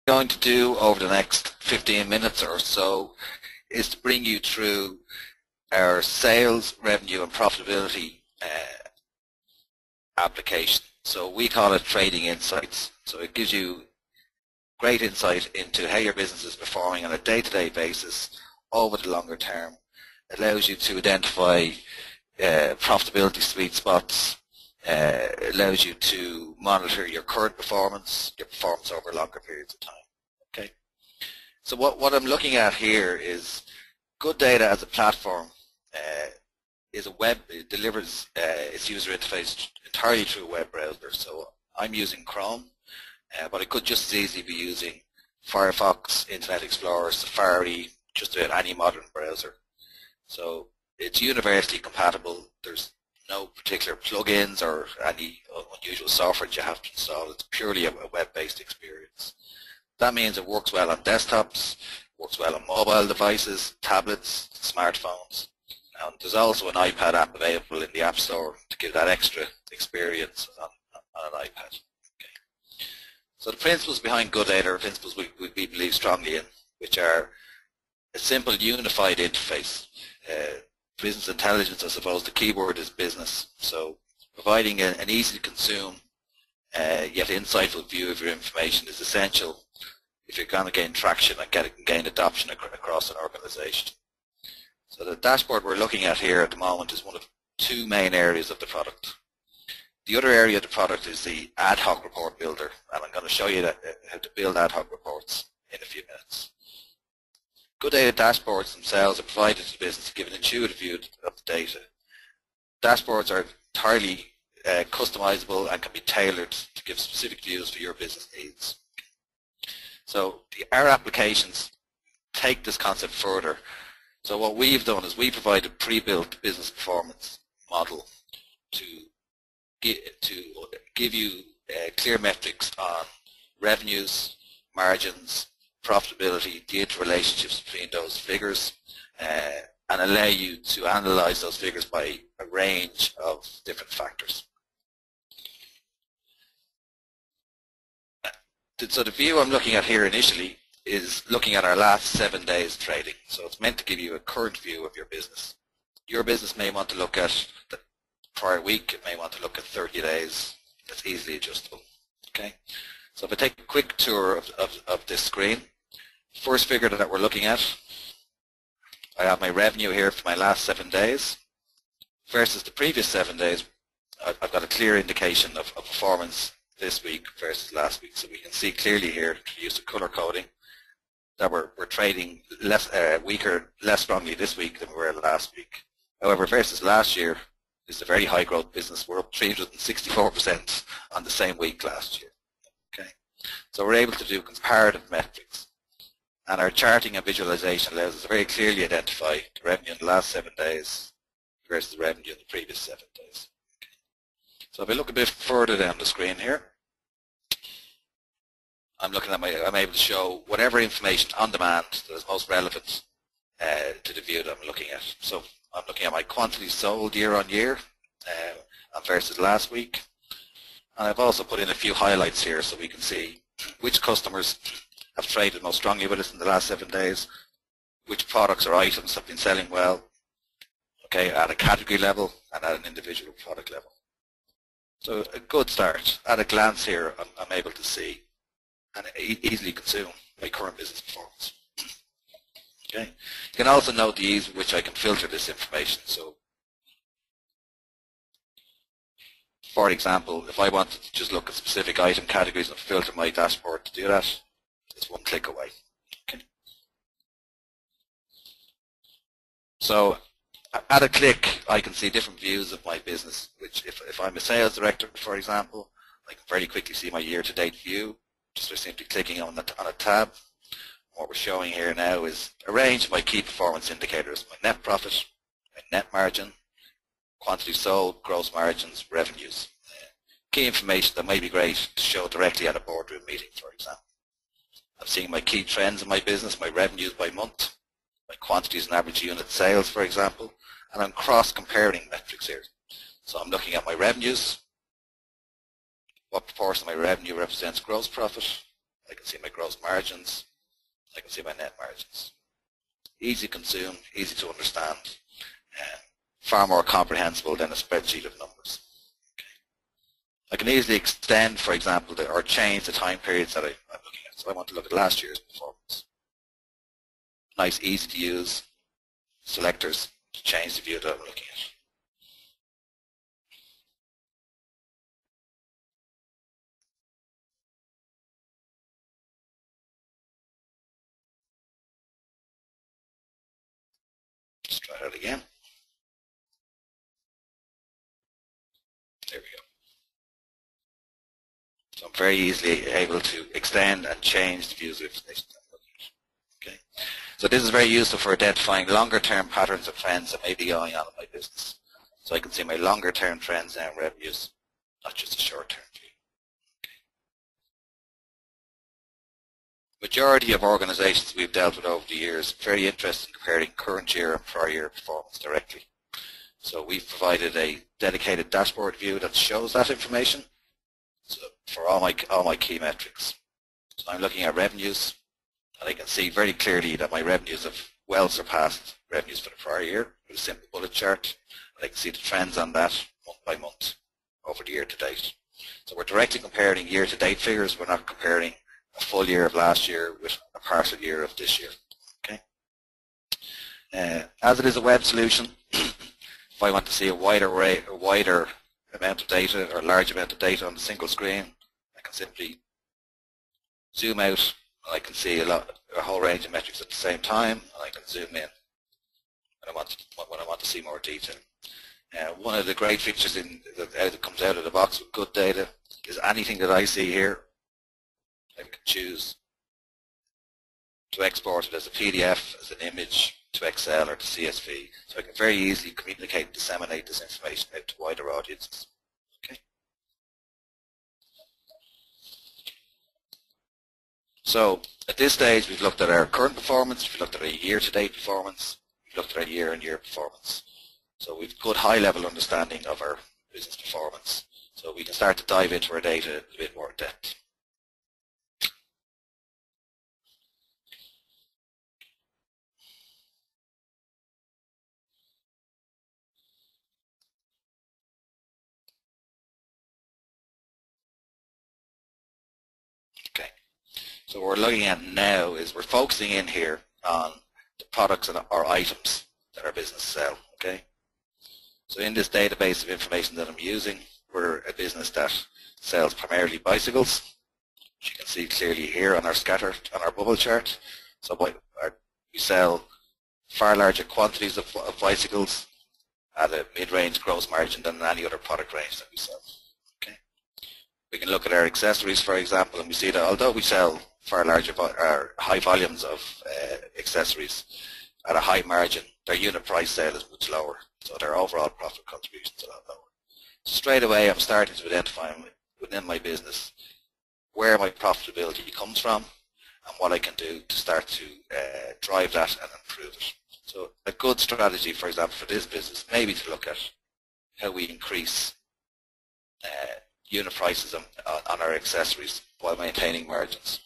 going to do over the next 15 minutes or so is to bring you through our sales, revenue and profitability application. So we call it Trading Insights. So it gives you great insight into how your business is performing on a day-to-day basis over the longer term. It allows you to identify profitability sweet spots. It allows you to monitor your current performance, your performance over longer periods of time. Okay. So what I'm looking at here is Good Data as a platform is a web, it delivers its user interface entirely through a web browser. So I'm using Chrome, but I could just as easily be using Firefox, Internet Explorer, Safari, just about any modern browser. So it's universally compatible. There's no particular plugins or any unusual software that you have to install. It's purely a web-based experience. That means it works well on desktops, works well on mobile devices, tablets, smartphones. And there's also an iPad app available in the App Store to give that extra experience on an iPad. Okay. So the principles behind Good Data are principles we believe strongly in, which are a simple unified interface. Business intelligence, I suppose the keyword is business. So providing an easy to consume yet insightful view of your information is essential if you're going to gain traction and gain adoption across an organization. So the dashboard we're looking at here at the moment is one of two main areas of the product. The other area of the product is the ad hoc report builder, and I'm going to show you how to build ad hoc reports in a few minutes. Good Data dashboards themselves are provided to the business to give an intuitive view of the data. Dashboards are entirely customizable and can be tailored to give specific views for your business needs. So our applications take this concept further. So what we've done is we provide a pre-built business performance model to give you clear metrics on revenues, margins, profitability, the interrelationships between those figures, and allow you to analyze those figures by a range of different factors. So the view I'm looking at here initially is looking at our last 7 days trading. So it's meant to give you a current view of your business. Your business may want to look at the prior week, it may want to look at 30 days. It's easily adjustable. Okay. So if I take a quick tour of this screen, first figure that we're looking at, I have my revenue here for my last 7 days versus the previous 7 days. I've got a clear indication of performance this week versus last week. So we can see clearly here, through use of color coding, that we're trading less strongly this week than we were last week. However, versus last year, this is a very high growth business. We're up 364% on the same week last year. Okay, so we're able to do comparative metrics, and our charting and visualization allows us to very clearly identify the revenue in the last 7 days versus the revenue in the previous 7 days. Okay. So if I look a bit further down the screen here, I'm able to show whatever information on demand that is most relevant to the view that I'm looking at. So I'm looking at my quantity sold year on year versus last week. And I've also put in a few highlights here so we can see which customers have traded most strongly with us in the last 7 days, which products or items have been selling well, okay, at a category level and at an individual product level. So a good start. At a glance here, I'm able to see and easily consume my current business performance. Okay. You can also note the ease with which I can filter this information. So, for example, if I wanted to just look at specific item categories and filter my dashboard to do that, it's one click away. Okay. So, at a click, I can see different views of my business, which if I'm a sales director, for example, I can very quickly see my year-to-date view just by simply clicking on a tab. What we're showing here now is a range of my key performance indicators: my net profit, my net margin, quantity sold, gross margins, revenues. Key information that might be great to show directly at a boardroom meeting, for example. I'm seeing my key trends in my business, my revenues by month, my quantities and average unit sales, for example, and I'm cross-comparing metrics here. So I'm looking at my revenues, what proportion of my revenue represents gross profit, I can see my gross margins, I can see my net margins. Easy to consume, easy to understand, far more comprehensible than a spreadsheet of numbers. I can easily extend, for example, or change the time periods that I'm looking at. So I want to look at last year's performance. Nice, easy to use selectors to change the view that I'm looking at. Let's try that again. There we go. So I'm very easily able to extend and change the views of information that I'm looking at. Okay. So this is very useful for identifying longer term patterns of trends that may be going on in my business. So I can see my longer term trends now in revenues, not just a short term view. Majority of organizations we've dealt with over the years are very interested in comparing current year and prior year performance directly. So we've provided a dedicated dashboard view that shows that information for all my key metrics. So I'm looking at revenues, and I can see very clearly that my revenues have well surpassed revenues for the prior year with a simple bullet chart. And I can see the trends on that month by month over the year to date. So we're directly comparing year to date figures. We're not comparing a full year of last year with a partial year of this year. Okay. As it is a web solution, if I want to see a wider amount of data or large amount of data on a single screen, I can simply zoom out and I can see a whole range of metrics at the same time, and I can zoom in when I want to see more detail. One of the great features that comes out of the box with good data is anything that I see here, I can choose to export it as a PDF, as an image, to Excel or to CSV. So I can very easily communicate and disseminate this information out to wider audiences. Okay. So at this stage we've looked at our current performance, we've looked at our year-to-date performance, we've looked at our year-on-year performance. So we've good high-level understanding of our business performance. So we can start to dive into our data a bit more in depth. Okay. So what we're looking at now is we're focusing in here on the products or items that our business sell. Okay. So in this database of information that I'm using, we're a business that sells primarily bicycles, which you can see clearly here on our bubble chart. So we sell far larger quantities of bicycles at a mid-range gross margin than any other product range that we sell. Okay. We can look at our accessories, for example, and we see that although we sell far larger or high volumes of accessories at a high margin, their unit price sale is much lower, so their overall profit contribution is a lot lower. So straight away I'm starting to identify within my business where my profitability comes from and what I can do to start to drive that and improve it. So a good strategy, for example, for this business may be to look at how we increase unit prices on our accessories while maintaining margins.